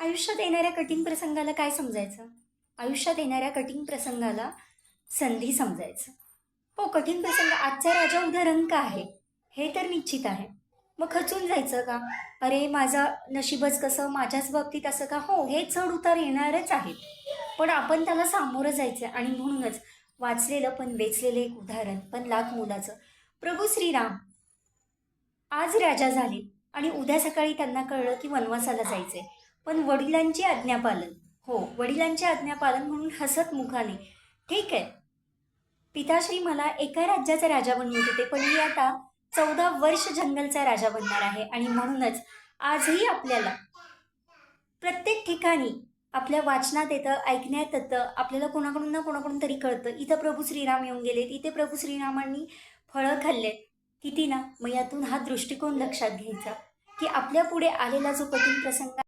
आयुष्यात येणाऱ्या कठीण प्रसंगाला काय समजायचं? आयुष्यात येणाऱ्या कठीण प्रसंगाला संधी समजायचं. हो, कठीण प्रसंग आजचा राजा उद्या रंक आहे, हे तर निश्चित आहे. मग खचून जायचं का? अरे, माझं नशीबच कसं, माझ्याच बाबतीत असं का? हो, हे चढ उतार येणारच आहेत. पण आपण त्याला सामोरं जायचं आणि म्हणूनच वाचलेलं पण वेचलेलं एक उदाहरण, पण लाख मोलाचं. प्रभू श्रीराम आज राजा झाले आणि उद्या सकाळी त्यांना कळलं की वनवासाला जायचंय. पण वडिलांची आज्ञापालन, हो, वडिलांची आज्ञापालन म्हणून हसत मुखाने, ठीक आहे, पिताश्री मला एका राज्याचा राजा बनवत होते, पण मी आता 14 वर्ष जंगलचा राजा बनणार आहे. आणि म्हणूनच आजही आपल्याला प्रत्येक ठिकाणी आपल्या वाचनात येतं, ऐकण्यात येतं, आपल्याला कोणाकडून ना कोणाकडून तरी कळतं, इथं प्रभू श्रीराम येऊन गेलेत, इथे प्रभू श्रीरामांनी फळं खाल्लेत. किती ना, मग यातून हा दृष्टिकोन लक्षात घ्यायचा, की आपल्या पुढे आलेला जो कठीण प्रसंग